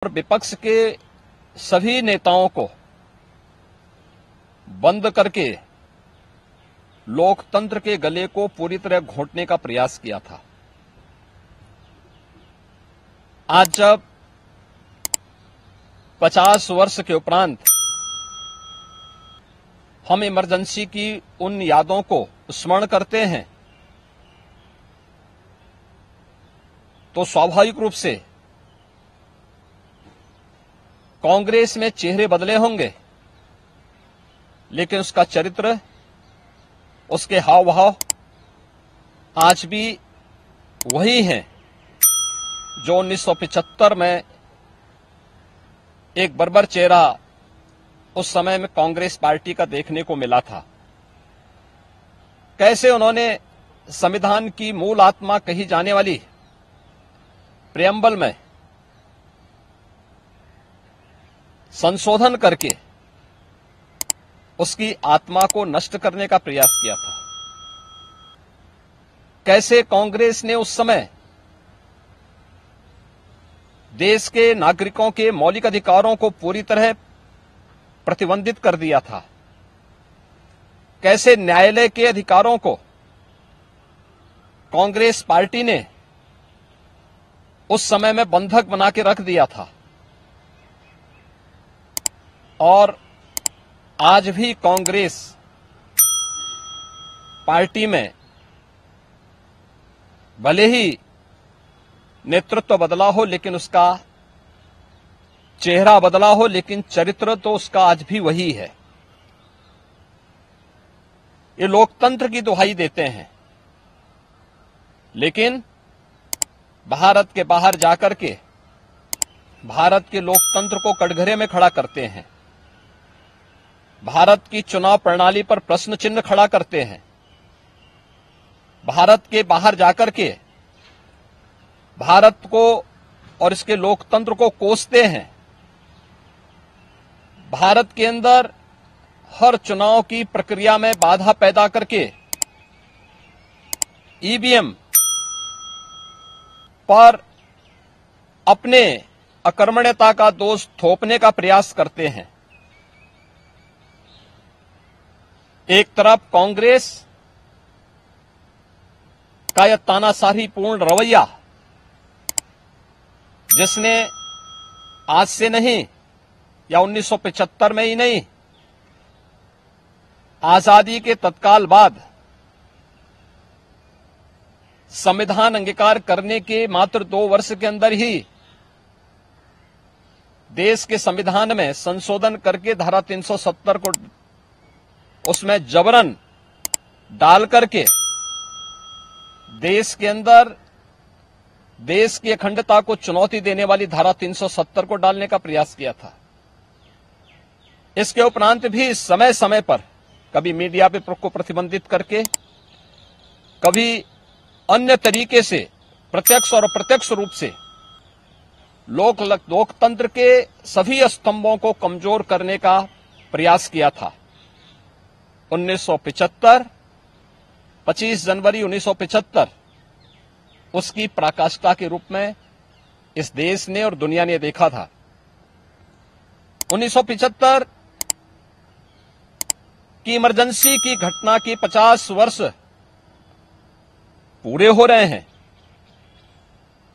और विपक्ष के सभी नेताओं को बंद करके लोकतंत्र के गले को पूरी तरह घोंटने का प्रयास किया था। आज जब 50 वर्ष के उपरांत हम इमरजेंसी की उन यादों को स्मरण करते हैं तो स्वाभाविक रूप से कांग्रेस में चेहरे बदले होंगे, लेकिन उसका चरित्र, उसके हाव भाव आज भी वही हैं जो 1975 में एक बर्बर चेहरा उस समय में कांग्रेस पार्टी का देखने को मिला था। कैसे उन्होंने संविधान की मूल आत्मा कही जाने वाली प्रेम्बल में संशोधन करके उसकी आत्मा को नष्ट करने का प्रयास किया था। कैसे कांग्रेस ने उस समय देश के नागरिकों के मौलिक अधिकारों को पूरी तरह प्रतिबंधित कर दिया था। कैसे न्यायालय के अधिकारों को कांग्रेस पार्टी ने उस समय में बंधक बना के रख दिया था। और आज भी कांग्रेस पार्टी में भले ही नेतृत्व बदला हो, लेकिन उसका चेहरा बदला हो, लेकिन चरित्र तो उसका आज भी वही है। ये लोकतंत्र की दुहाई देते हैं, लेकिन भारत के बाहर जाकर के भारत के लोकतंत्र को कटघरे में खड़ा करते हैं। भारत की चुनाव प्रणाली पर प्रश्न चिन्ह खड़ा करते हैं। भारत के बाहर जाकर के भारत को और इसके लोकतंत्र को कोसते हैं। भारत के अंदर हर चुनाव की प्रक्रिया में बाधा पैदा करके ईवीएम पर अपने अकर्मण्यता का दोष थोपने का प्रयास करते हैं। एक तरफ कांग्रेस का यह तानाशाहीपूर्ण रवैया, जिसने आज से नहीं या 1975 में ही नहीं, आजादी के तत्काल बाद संविधान अंगीकार करने के मात्र 2 वर्ष के अंदर ही देश के संविधान में संशोधन करके धारा 370 को उसमें जबरन डाल करके देश के अंदर देश की अखंडता को चुनौती देने वाली धारा 370 को डालने का प्रयास किया था। इसके उपरांत भी समय समय पर कभी मीडिया पे को प्रतिबंधित करके, कभी अन्य तरीके से प्रत्यक्ष और अप्रत्यक्ष रूप से लोकतंत्र के सभी स्तंभों को कमजोर करने का प्रयास किया था। 1975, 25 जनवरी 1975 उसकी पराकाष्ठा के रूप में इस देश ने और दुनिया ने देखा था। 1975 की इमरजेंसी की घटना की 50 वर्ष पूरे हो रहे हैं।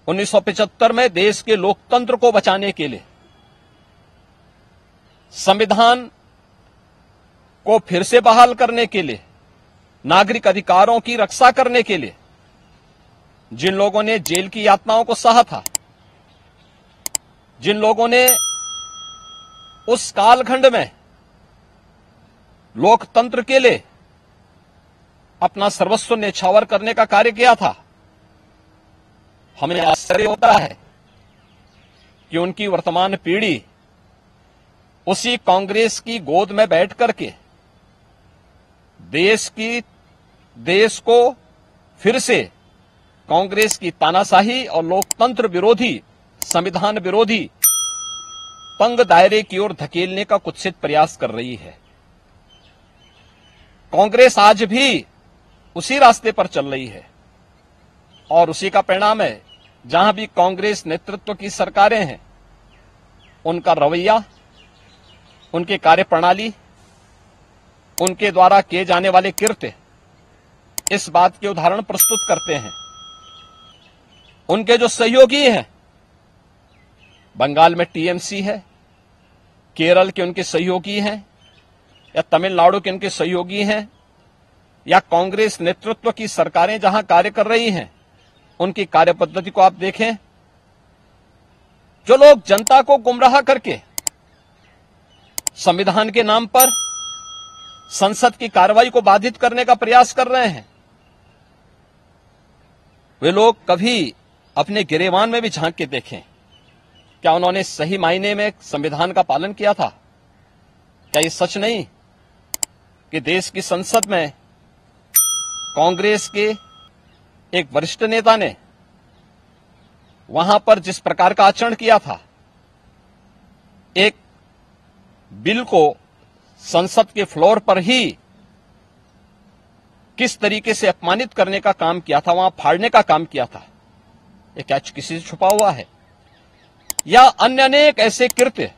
1975 में देश के लोकतंत्र को बचाने के लिए, संविधान को फिर से बहाल करने के लिए, नागरिक अधिकारों की रक्षा करने के लिए जिन लोगों ने जेल की यातनाओं को सहा था, जिन लोगों ने उस कालखंड में लोकतंत्र के लिए अपना सर्वस्व न्यौछावर करने का कार्य किया था, हमें आश्चर्य होता है कि उनकी वर्तमान पीढ़ी उसी कांग्रेस की गोद में बैठ करके देश को फिर से कांग्रेस की तानाशाही और लोकतंत्र विरोधी, संविधान विरोधी तंग दायरे की ओर धकेलने का कुत्सित प्रयास कर रही है। कांग्रेस आज भी उसी रास्ते पर चल रही है और उसी का परिणाम है जहां भी कांग्रेस नेतृत्व की सरकारें हैं, उनका रवैया, उनकी कार्यप्रणाली, उनके द्वारा किए जाने वाले कृत्य इस बात के उदाहरण प्रस्तुत करते हैं। उनके जो सहयोगी हैं, बंगाल में टीएमसी है, केरल के उनके सहयोगी हैं, या तमिलनाडु के उनके सहयोगी हैं, या कांग्रेस नेतृत्व की सरकारें जहां कार्य कर रही हैं, उनकी कार्यपद्धति को आप देखें। जो लोग जनता को गुमराह करके संविधान के नाम पर संसद की कार्रवाई को बाधित करने का प्रयास कर रहे हैं, वे लोग कभी अपने गिरेबान में भी झांक के देखें, क्या उन्होंने सही मायने में संविधान का पालन किया था? क्या ये सच नहीं कि देश की संसद में कांग्रेस के एक वरिष्ठ नेता ने वहां पर जिस प्रकार का आचरण किया था, एक बिल को संसद के फ्लोर पर ही किस तरीके से अपमानित करने का काम किया था, वहां फाड़ने का काम किया था, ये क्या किसी से छुपा हुआ है? या अन्य अनेक ऐसे कृत्य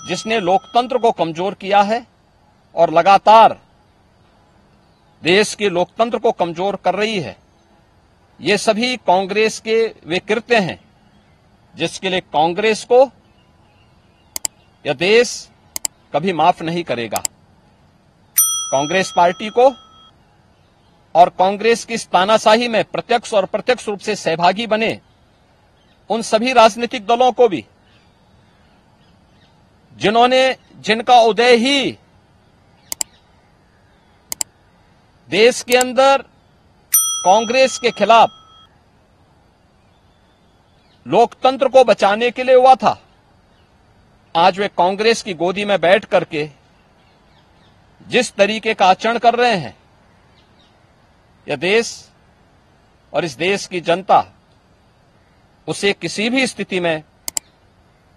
जिसने लोकतंत्र को कमजोर किया है और लगातार देश के लोकतंत्र को कमजोर कर रही है, ये सभी कांग्रेस के वे कृत्य हैं जिसके लिए कांग्रेस को यह देश कभी माफ नहीं करेगा। कांग्रेस पार्टी को और कांग्रेस की इस तानाशाही में प्रत्यक्ष और अप्रत्यक्ष रूप से सहभागी बने उन सभी राजनीतिक दलों को भी, जिनका उदय ही देश के अंदर कांग्रेस के खिलाफ लोकतंत्र को बचाने के लिए हुआ था, आज वे कांग्रेस की गोदी में बैठ करके जिस तरीके का आचरण कर रहे हैं, यह देश और इस देश की जनता उसे किसी भी स्थिति में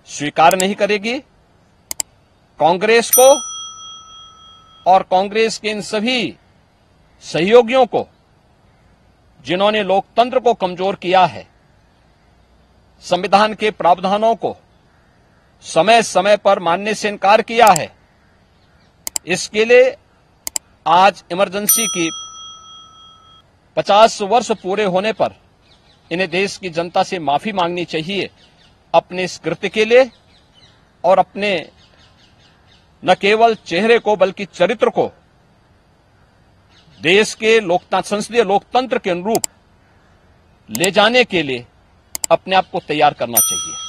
स्वीकार नहीं करेगी। कांग्रेस को और कांग्रेस के इन सभी सहयोगियों को, जिन्होंने लोकतंत्र को कमजोर किया है, संविधान के प्रावधानों को समय समय पर मानने से इनकार किया है, इसके लिए आज इमरजेंसी की 50 वर्ष पूरे होने पर इन्हें देश की जनता से माफी मांगनी चाहिए अपने इस कृत्य के लिए, और अपने न केवल चेहरे को बल्कि चरित्र को देश के संसदीय लोकतंत्र के अनुरूप ले जाने के लिए अपने आप को तैयार करना चाहिए।